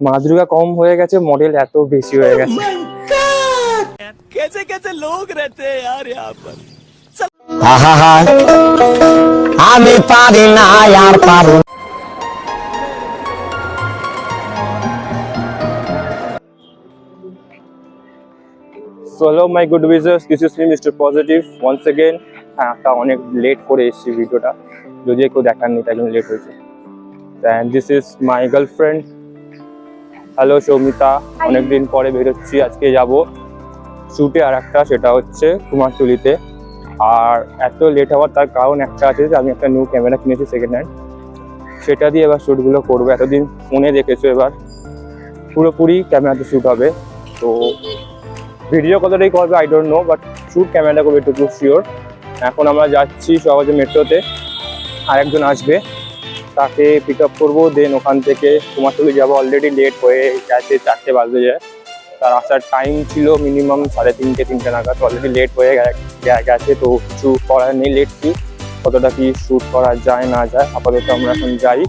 মা দুর্গা কম হয়ে গেছে, মডেল এত বেশি হয়ে গেছে। कैसे कैसे लोग रहते हैं यार यहाँ पर। আমি পারি না আর পারো। So hello my good viewers, this is me Mr. Positive once again. হ্যাঁ, একটা অনেক লেট করে এসেছি ভিডিওটা, যদি কেউ দেখার নেই তাই জন্য লেট হয়েছে। And this is my girlfriend. Hello Soumita, অনেকদিন পরে বেরোচ্ছি। আজকে যাব শুটে, আর একটা সেটা হচ্ছে কুমারটুলিতে। আর এত লেট হওয়ার তার কারণ একটা আছে যে আমি একটা নিউ ক্যামেরা কিনেছি সেকেন্ড হ্যান্ড, সেটা দিয়ে এবার শ্যুটগুলো করবো। এতদিন ফোনে দেখেছো, এবার পুরোপুরি ক্যামেরাতে শ্যুট হবে। তো ভিডিও কতটাই করবে I don't know, but shoot camera করবে এটুকু শিওর। এখন আমরা যাচ্ছি সহজে মেট্রোতে, আরেকজন আসবে, তাকে পিক আপ করবো। দেন ওখান থেকে কুমারটুলি যাবো। অলরেডি লেট হয়ে গেছে, 4টে বাজে যায়। তার আসার টাইম ছিল মিনিমাম 3:30 নাগাদ, অলরেডি লেট হয়ে গেছে। তো কিছু করার নেই, লেটছি। কতটা কি শ্যুট করা যায় না যায়, আপাতত আমরা এখন যাই,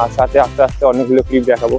আর সাথে আস্তে আস্তে অনেকগুলো ক্লিপ দেখাবো।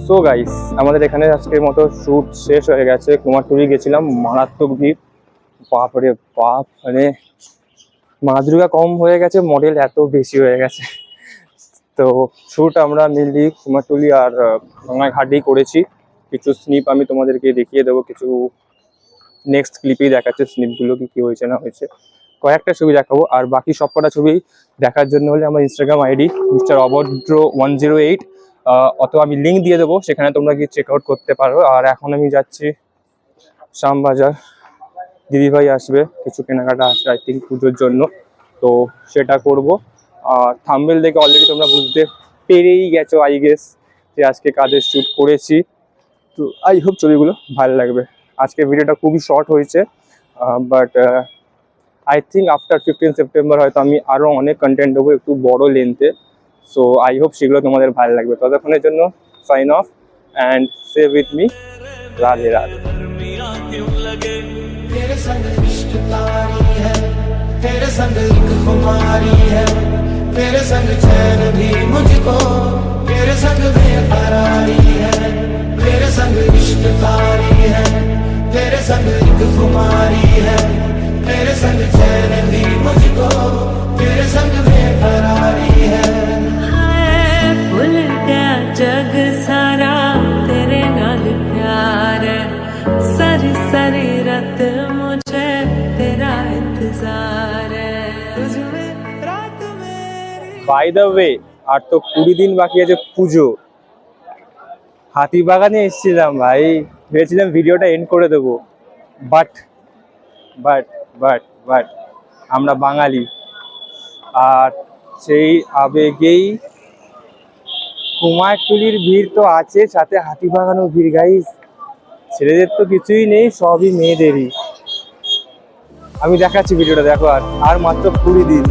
সো গাইস, আমাদের এখানে আজকের মতো শ্যুট শেষ হয়ে গেছে। কুমারটুলি গেছিলাম, মারাত্মক ভিড়, বাপরে বাপ। মানে মা দুর্গা কম হয়ে গেছে, মডেল এত বেশি হয়ে গেছে। তো শ্যুট আমরা মেনলি কুমারটুলি আর রাঙাঘাটেই করেছি। কিছু স্নিপ আমি তোমাদেরকে দেখিয়ে দেবো, কিছু নেক্সট ক্লিপেই দেখাচ্ছে স্নিপগুলো কি হয়েছে না হয়েছে। কয়েকটা ছবি দেখাবো, আর বাকি সবকটা ছবি দেখার জন্য হলে আমার ইনস্টাগ্রাম আইডি মিস্টার অভদ্র 108, অথবা আমি লিঙ্ক দিয়ে দেবো, সেখানে তোমরা গিয়ে চেক আউট করতে পারো। আর এখন আমি যাচ্ছি শ্যামবাজার, দিদিভাই আসবে, কিছু কেনাকাটা আছে আই থিঙ্ক পুজোর জন্য, তো সেটা করব। আর থাম্বনেল দেখে অলরেডি তোমরা বুঝতে পেরেই গেছো আই গেস যে আজকে কাজের শ্যুট করেছি। তো আই হোপ ছবিগুলো ভালো লাগবে। আজকে ভিডিওটা খুবই শর্ট হয়েছে, but I think after 15 September হয়তো আমি আরও অনেক কন্টেন্ট দেবো একটু বড় লেন্থে। সো আই হোপ সেগুলো তোমাদের ভালো লাগবে। ততক্ষণের জন্য sign off and say with me, Radhe Radhe. तेरे संग इश्क तारी है, तेरे संग एक खुमारी है, तेरे संग चैन भी मुझको, तेरे संग बेकरारी है, तेरे संग इश्क तारी है, तेरे संग एक खुमारी है, तेरे संग चैन भी मुझको, तेरे संग बेकरारी है। भूल गया जग सारा, तेरे नाल प्यार है, सारी सारी रात मुझे तेरा इंतजार है, तुझमें रात मेरी। বাই দ্য ওয়ে, আর তো 20 দিন বাকি আছে পুজো। হাতিবাগানে এসেছিলাম ভাই, ভেবেছিলাম ভিডিওটা এন্ড করে দেবো, বাট বাট বাট বাট আমরা বাঙালি, আর সেই আবেগেই কুমারটুলির ভিড় তো আছে, সাথে হাতিবাগানও ভিড় গাইস। ছেলেদের তো কিছুই নেই, সবই মেয়েদেরই। আমি দেখাচ্ছি ভিডিওটা, দেখো। আর মাত্র 20 দিন।